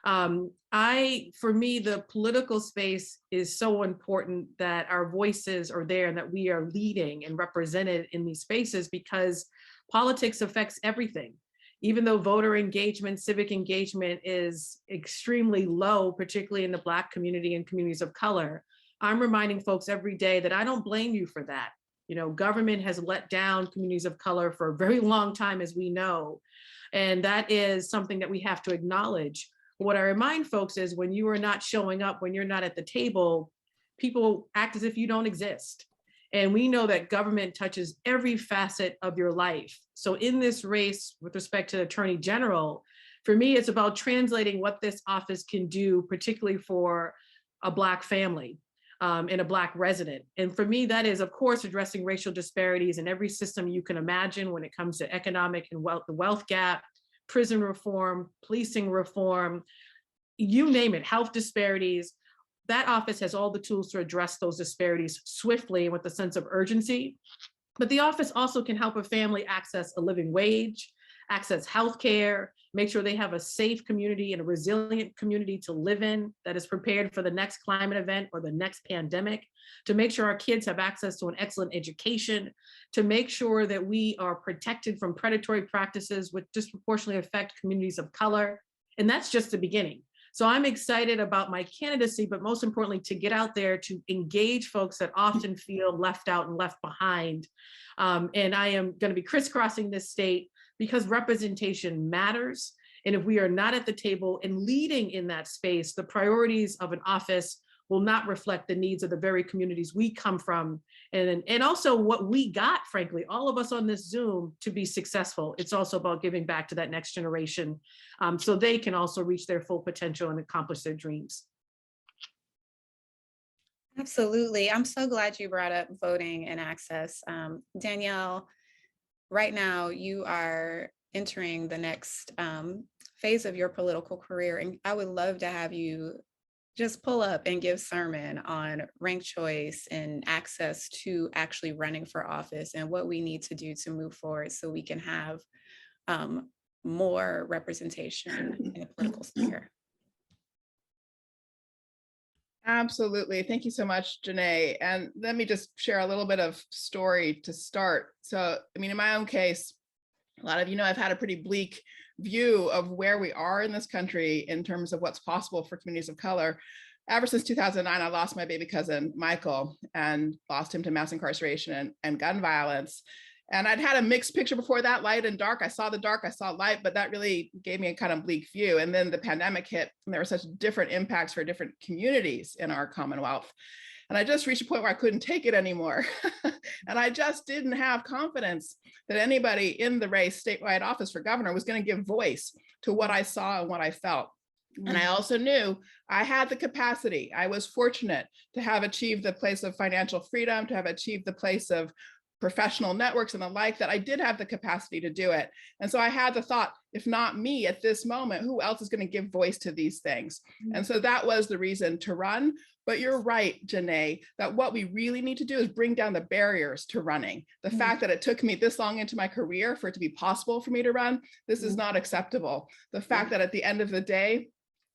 For me, the political space is so important that our voices are there and that we are leading and represented in these spaces, because politics affects everything. Even though voter engagement, civic engagement is extremely low, particularly in the Black community and communities of color, I'm reminding folks every day that I don't blame you for that. Government has let down communities of color for a very long time, as we know, and that is something that we have to acknowledge. What I remind folks is when you are not showing up, when you're not at the table, people act as if you don't exist. And we know that government touches every facet of your life. So in this race with respect to Attorney General, for me, it's about translating what this office can do, particularly for a Black family and a Black resident. And for me, that is, of course, addressing racial disparities in every system you can imagine when it comes to economic and the wealth gap, prison reform, policing reform, you name it, health disparities. That office has all the tools to address those disparities swiftly and with a sense of urgency. But the office also can help a family access a living wage, access healthcare, make sure they have a safe community and a resilient community to live in that is prepared for the next climate event or the next pandemic, to make sure our kids have access to an excellent education, to make sure that we are protected from predatory practices which disproportionately affect communities of color. And that's just the beginning. So I'm excited about my candidacy, but most importantly, to get out there to engage folks that often feel left out and left behind. And I am going to be crisscrossing this state because representation matters. And if we are not at the table and leading in that space, the priorities of an office will not reflect the needs of the very communities we come from. And also what we got, frankly, all of us on this Zoom to be successful. It's also about giving back to that next generation so they can also reach their full potential and accomplish their dreams. Absolutely. I'm so glad you brought up voting and access. Danielle, right now you are entering the next phase of your political career, and I would love to have you just pull up and give sermon on ranked choice and access to actually running for office and what we need to do to move forward so we can have more representation in the political sphere. Absolutely. Thank you so much, Janae. And let me just share a little bit of story to start. So, in my own case, a lot of you know I've had a pretty bleak view of where we are in this country in terms of what's possible for communities of color. Ever since 2009, I lost my baby cousin, Michael, and lost him to mass incarceration and gun violence. And I'd had a mixed picture before that, light and dark. I saw the dark, I saw light, but that really gave me a kind of bleak view. And then the pandemic hit, and there were such different impacts for different communities in our Commonwealth. And I just reached a point where I couldn't take it anymore. And I just didn't have confidence that anybody in the race, statewide office for governor, was going to give voice to what I saw and what I felt. And I also knew I had the capacity. I was fortunate to have achieved the place of financial freedom, to have achieved the place of professional networks and the like, that I did have the capacity to do it. And so I had the thought, if not me at this moment, who else is going to give voice to these things? And so that was the reason to run. But you're right, Janae, that what we really need to do is bring down the barriers to running. The fact that it took me this long into my career for it to be possible for me to run, this is not acceptable. The fact that at the end of the day,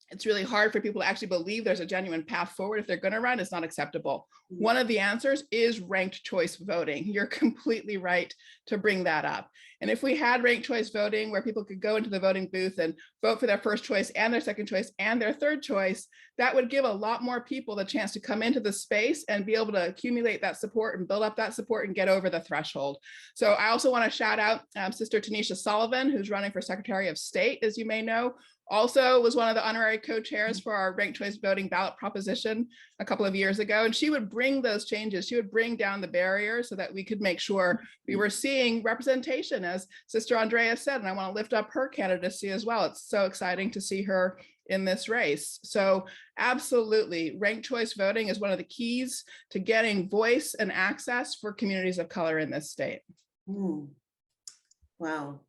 it's really hard for people to actually believe there's a genuine path forward if they're going to run is not acceptable. One of the answers is ranked choice voting. You're completely right to bring that up. And if we had ranked choice voting where people could go into the voting booth and vote for their first choice and their second choice and their third choice, that would give a lot more people the chance to come into the space and be able to accumulate that support and build up that support and get over the threshold. So I also want to shout out Sister Tanisha Sullivan, who's running for Secretary of State, as you may know. Also was one of the honorary co-chairs for our ranked choice voting ballot proposition a couple of years ago. And she would bring those changes. She would bring down the barriers so that we could make sure we were seeing representation, as Sister Andrea said, and I want to lift up her candidacy as well. It's so exciting to see her in this race. So absolutely, ranked choice voting is one of the keys to getting voice and access for communities of color in this state. Wow.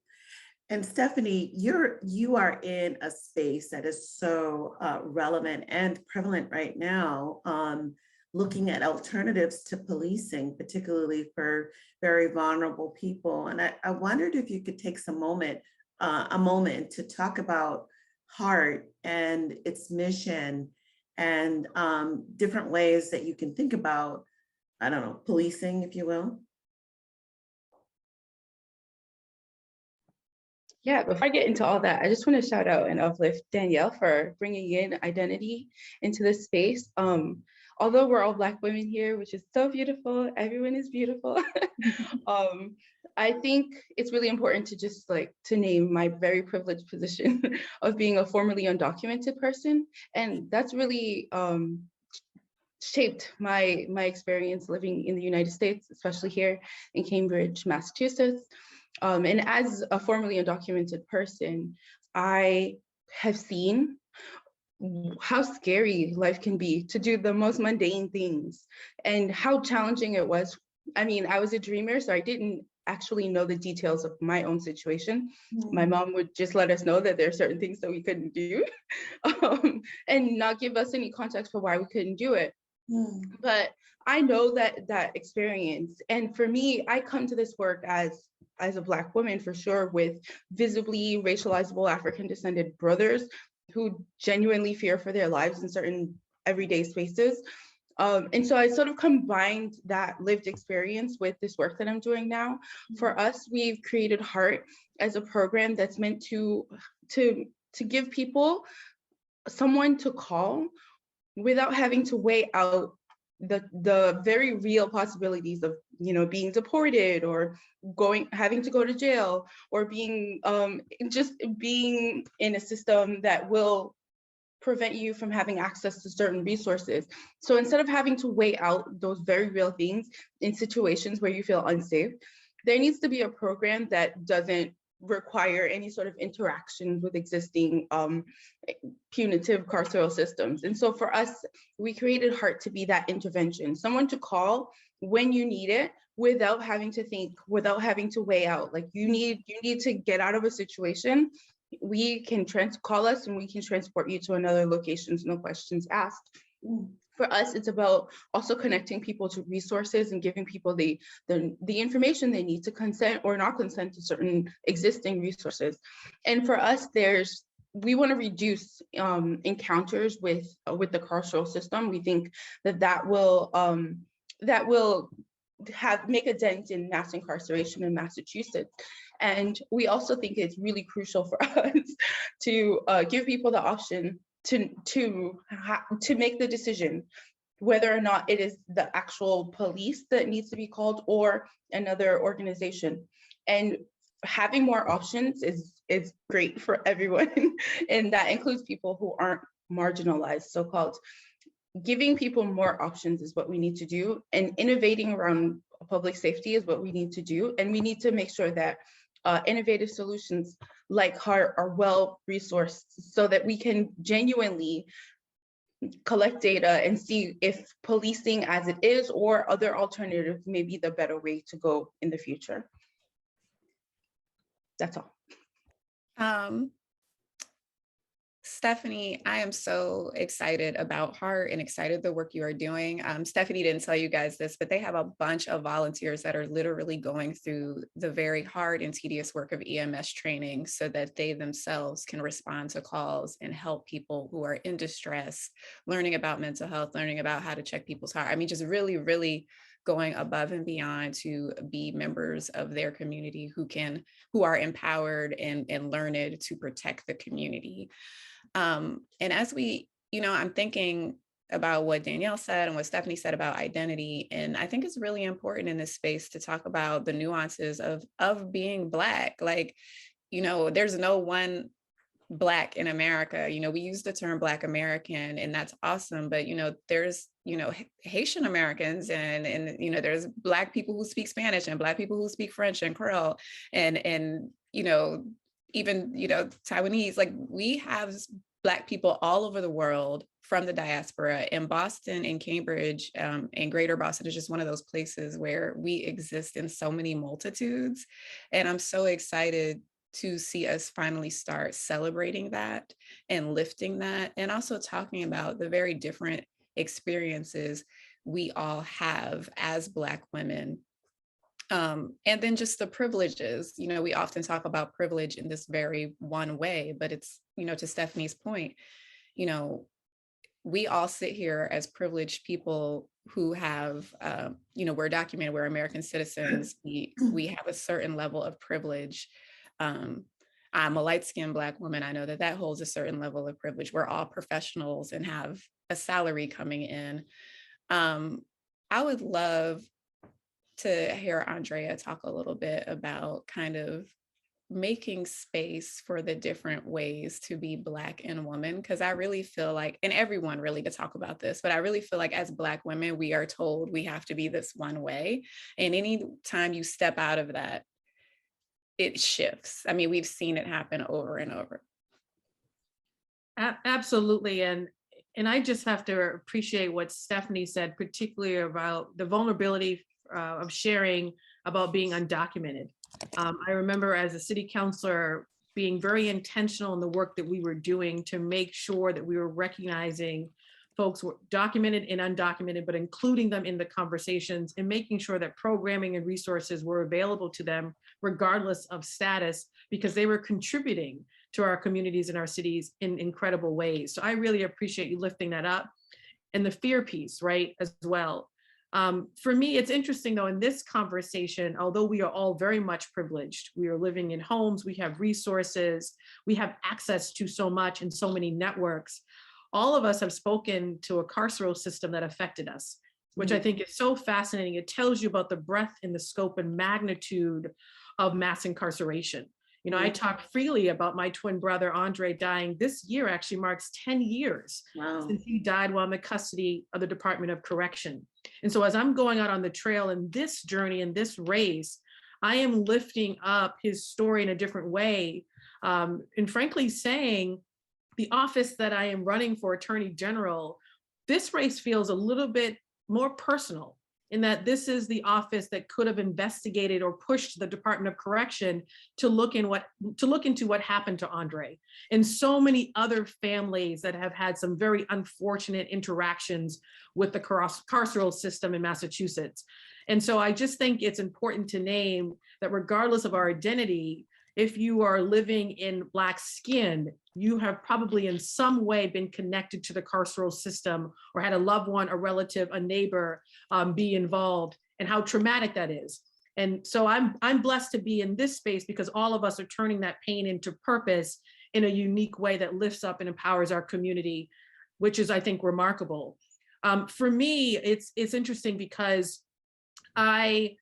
And Stephanie, you are in a space that is so relevant and prevalent right now, looking at alternatives to policing, particularly for very vulnerable people. And I wondered if you could take a moment to talk about HEART and its mission and different ways that you can think about, I don't know, policing, if you will. Yeah, before I get into all that, I just want to shout out and uplift Danielle for bringing in identity into this space. Although we're all Black women here, which is so beautiful, everyone is beautiful. I think it's really important to just to name my very privileged position of being a formerly undocumented person. And that's really shaped my experience living in the United States, especially here in Cambridge, Massachusetts. And as a formerly undocumented person, I have seen how scary life can be to do the most mundane things and how challenging it was. I mean, I was a dreamer, so I didn't actually know the details of my own situation. My mom would just let us know that there are certain things that we couldn't do and not give us any context for why we couldn't do it. But I know that experience. And for me, I come to this work as a Black woman, for sure, with visibly racializable African descended brothers who genuinely fear for their lives in certain everyday spaces. And so I sort of combined that lived experience with this work that I'm doing now. For us, we've created HEART as a program that's meant to give people someone to call without having to weigh out the very real possibilities of being deported or having to go to jail or being just being in a system that will prevent you from having access to certain resources. So instead of having to weigh out those very real things in situations where you feel unsafe, there needs to be a program that doesn't require any sort of interaction with existing punitive carceral systems. And so for us, we created HEART to be that intervention, someone to call when you need it without having to think, without having to weigh out, like you need to get out of a situation. We can call us and we can transport you to another location, no questions asked. For us, it's about also connecting people to resources and giving people the information they need to consent or not consent to certain existing resources. And for us, we want to reduce encounters with the carceral system. We think that will make a dent in mass incarceration in Massachusetts. And we also think it's really crucial for us to give people the option to make the decision whether or not it is the actual police that needs to be called or another organization. And having more options is great for everyone. And that includes people who aren't marginalized, so-called. Giving people more options is what we need to do, and innovating around public safety is what we need to do. And we need to make sure that innovative solutions like HEART are well resourced so that we can genuinely collect data and see if policing as it is or other alternatives may be the better way to go in the future. That's all. Stephanie, I am so excited about Heart and excited the work you are doing. Stephanie didn't tell you guys this, but they have a bunch of volunteers that are literally going through the very hard and tedious work of EMS training so that they themselves can respond to calls and help people who are in distress, learning about mental health, learning about how to check people's heart. I mean, just really, really going above and beyond to be members of their community who are empowered and learned to protect the community. And as I'm thinking about what Danielle said and what Stephanie said about identity, and I think it's really important in this space to talk about the nuances of being Black. Like, there's no one Black in America. We use the term Black American, and that's awesome. But, there's, Haitian Americans and there's Black people who speak Spanish and Black people who speak French and Creole and even, Taiwanese. Like, we have Black people all over the world from the diaspora, and Boston and Cambridge and Greater Boston is just one of those places where we exist in so many multitudes. And I'm so excited to see us finally start celebrating that and lifting that, and also talking about the very different experiences we all have as Black women. And then just the privileges, we often talk about privilege in this very one way, but it's, to Stephanie's point, we all sit here as privileged people who have, we're documented, we're American citizens, we have a certain level of privilege. I'm a light-skinned Black woman. I know that holds a certain level of privilege. We're all professionals and have a salary coming in. I would love to hear Andrea talk a little bit about kind of making space for the different ways to be Black and woman, because I really feel like, and everyone really to talk about this, but I really feel like as Black women, we are told we have to be this one way. And any time you step out of that, it shifts. I mean, we've seen it happen over and over. Absolutely. And I just have to appreciate what Stephanie said, particularly about the vulnerability of sharing about being undocumented. I remember as a city councilor being very intentional in the work that we were doing to make sure that we were recognizing folks were documented and undocumented, but including them in the conversations and making sure that programming and resources were available to them regardless of status, because they were contributing to our communities and our cities in incredible ways. So I really appreciate you lifting that up. And the fear piece, right, as well. For me, it's interesting though, in this conversation, although we are all very much privileged, we are living in homes, we have resources, we have access to so much and so many networks. All of us have spoken to a carceral system that affected us, which I think is so fascinating. It tells you about the breadth and the scope and magnitude of mass incarceration. I talk freely about my twin brother, Andre, dying. This year actually marks 10 years since he died while in the custody of the Department of Correction. And so as I'm going out on the trail in this journey, in this race, I am lifting up his story in a different way. And frankly saying, the office that I am running for Attorney General, this race feels a little bit more personal, in that this is the office that could have investigated or pushed the Department of Correction to look into what happened to Andre and so many other families that have had some very unfortunate interactions with the carceral system in Massachusetts. And so I just think it's important to name that regardless of our identity, if you are living in Black skin, you have probably in some way been connected to the carceral system or had a loved one, a relative, a neighbor be involved, and how traumatic that is. And so I'm blessed to be in this space because all of us are turning that pain into purpose in a unique way that lifts up and empowers our community, which is, I think, remarkable. For me, it's interesting because in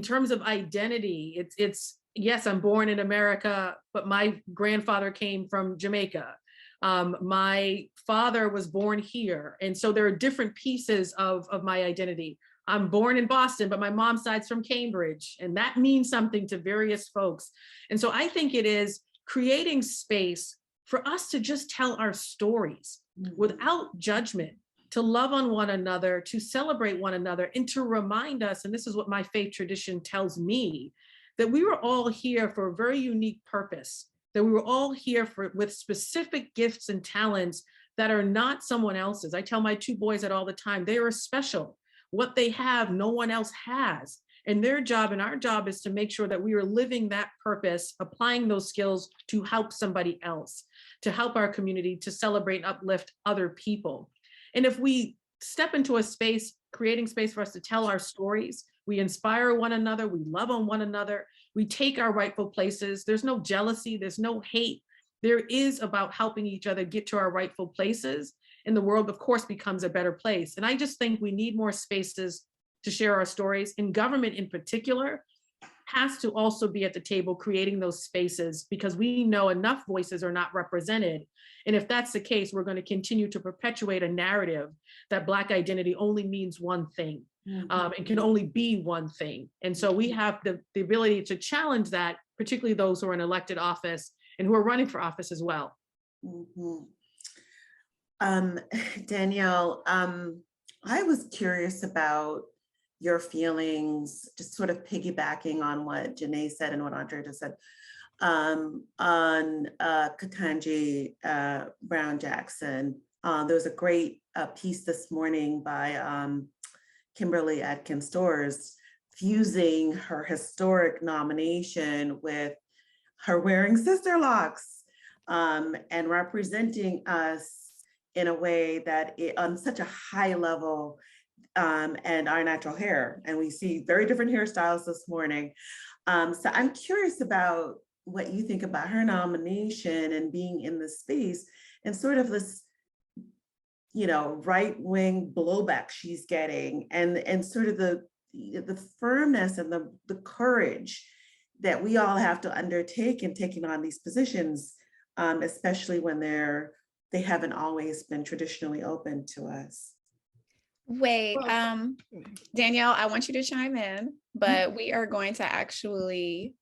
terms of identity, it's yes, I'm born in America, but my grandfather came from Jamaica. My father was born here. And so there are different pieces of my identity. I'm born in Boston, but my mom's side's from Cambridge, and that means something to various folks. And so I think it is creating space for us to just tell our stories, without judgment, to love on one another, to celebrate one another, and to remind us, and this is what my faith tradition tells me, that we were all here for a very unique purpose, that we were all here with specific gifts and talents that are not someone else's. I tell my two boys that all the time. They are special. What they have, no one else has. And their job and our job is to make sure that we are living that purpose, applying those skills to help somebody else, to help our community, to celebrate and uplift other people. And if we step into a space, creating space for us to tell our stories, we inspire one another, we love on one another, we take our rightful places. There's no jealousy, there's no hate. There is about helping each other get to our rightful places. And the world, of course, becomes a better place. And I just think we need more spaces to share our stories. And government in particular has to also be at the table creating those spaces, because we know enough voices are not represented. And if that's the case, we're going to continue to perpetuate a narrative that Black identity only means one thing. It can only be one thing. And so we have the ability to challenge that, particularly those who are in elected office and who are running for office as well. Danielle, I was curious about your feelings, just sort of piggybacking on what Janae said and what Andrea just said, on Ketanji Brown Jackson. There was a great piece this morning by Kimberly Atkins-Storrs, fusing her historic nomination with her wearing sister locks, and representing us in a way that on such a high level, and our natural hair. And we see very different hairstyles this morning. So I'm curious about what you think about her nomination and being in the space and sort of this, right-wing blowback she's getting, and sort of the firmness and the courage that we all have to undertake in taking on these positions, especially when they haven't always been traditionally open to us. Wait, Danielle, I want you to chime in, but we are going to actually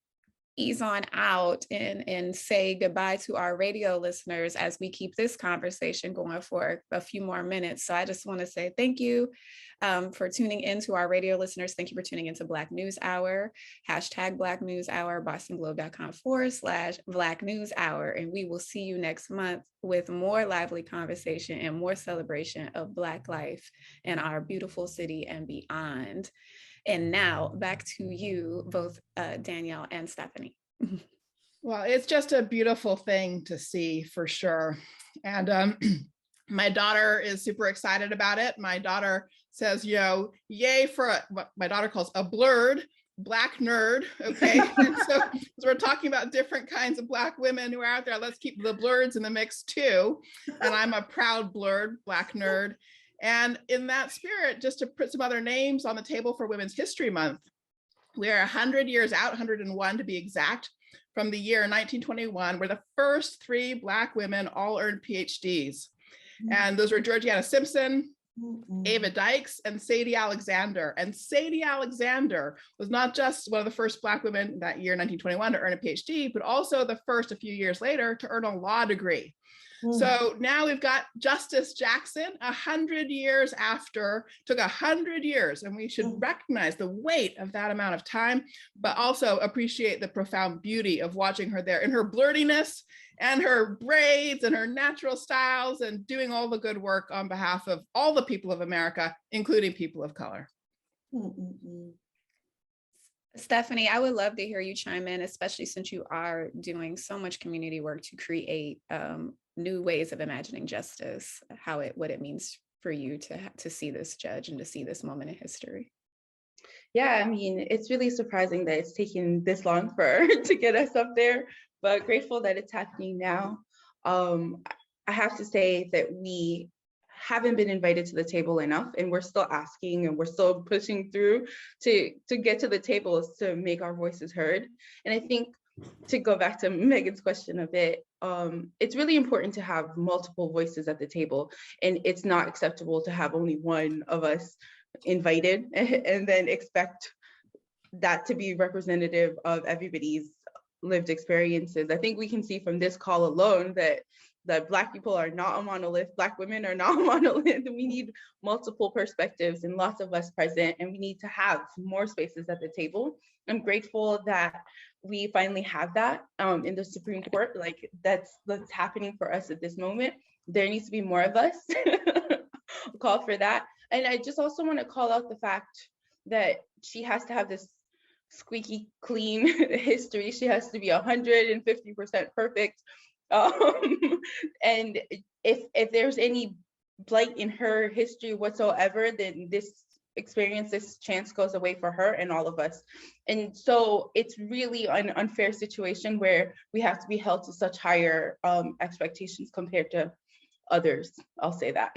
ease on out and say goodbye to our radio listeners as we keep this conversation going for a few more minutes. So I just want to say thank you for tuning in to our radio listeners. Thank you for tuning into Black News Hour, #Black News Hour, bostonglobe.com/Black News Hour. And we will see you next month with more lively conversation and more celebration of Black life in our beautiful city and beyond. And now back to you, both Danielle and Stephanie. Well, it's just a beautiful thing to see for sure. And my daughter is super excited about it. My daughter says, yay for what my daughter calls a blurred Black nerd, okay? And so we're talking about different kinds of Black women who are out there. Let's keep the blurs in the mix too. And I'm a proud blurred Black nerd. And in that spirit, just to put some other names on the table for Women's History Month, we are 100 years out, 101 to be exact, from the year 1921, where the first 3 Black women all earned PhDs. And those were Georgiana Simpson, Ava Dykes, and Sadie Alexander. And Sadie Alexander was not just one of the first Black women that year, 1921, to earn a PhD, but also the first a few years later to earn a law degree. So now we've got Justice Jackson, 100 years after, took 100 years, and we should recognize the weight of that amount of time, but also appreciate the profound beauty of watching her there in her blurtiness and her braids and her natural styles, and doing all the good work on behalf of all the people of America, including people of color. Stephanie, I would love to hear you chime in, especially since you are doing so much community work to create new ways of imagining justice, what it means for you to see this judge and to see this moment in history. Yeah, I mean, it's really surprising that it's taken this long for her to get us up there, but grateful that it's happening now. I have to say that we haven't been invited to the table enough, and we're still asking and we're still pushing through to get to the tables to make our voices heard. And I think, to go back to Megan's question a bit, it's really important to have multiple voices at the table, and it's not acceptable to have only one of us invited and then expect that to be representative of everybody's lived experiences. I think we can see from this call alone that that Black people are not a monolith, Black women are not a monolith. We need multiple perspectives and lots of us present, and we need to have more spaces at the table. I'm grateful that we finally have that in the Supreme Court. Like that's happening for us at this moment. There needs to be more of us. Call for that. And I just also want to call out the fact that she has to have this squeaky clean history. She has to be 150% perfect. And if there's any blight in her history whatsoever, then this experience, this chance goes away for her and all of us. And so it's really an unfair situation where we have to be held to such higher expectations compared to others. I'll say that.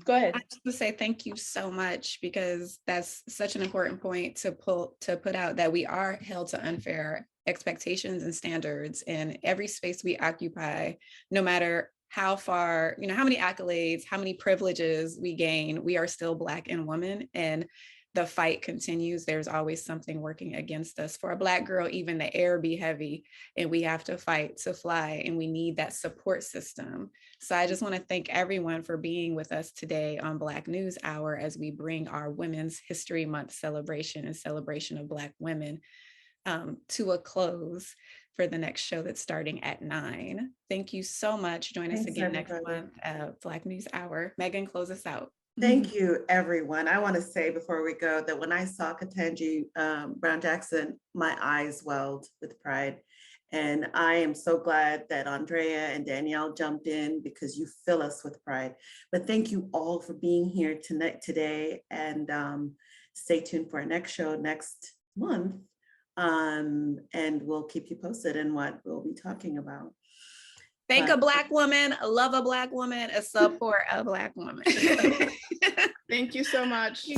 Go ahead. I just want to say thank you so much, because that's such an important point to put out, that we are held to unfair expectations and standards in every space we occupy, no matter how far, how many accolades, how many privileges we gain, we are still Black and women, and the fight continues. There's always something working against us. For a Black girl, even the air be heavy, and we have to fight to fly, and we need that support system. So I just want to thank everyone for being with us today on Black News Hour as we bring our Women's History Month celebration and celebration of Black women to a close for the next show that's starting at 9. Thank you so much. Join us again next month at Black News Hour. Megan, close us out. Thank you, everyone. I want to say before we go that when I saw Ketanji Brown Jackson, my eyes welled with pride. And I am so glad that Andrea and Danielle jumped in, because you fill us with pride. But thank you all for being here today. And stay tuned for our next show next month. And we'll keep you posted in what we'll be talking about. Thank a Black woman, love a Black woman, support a Black woman. Thank you so much.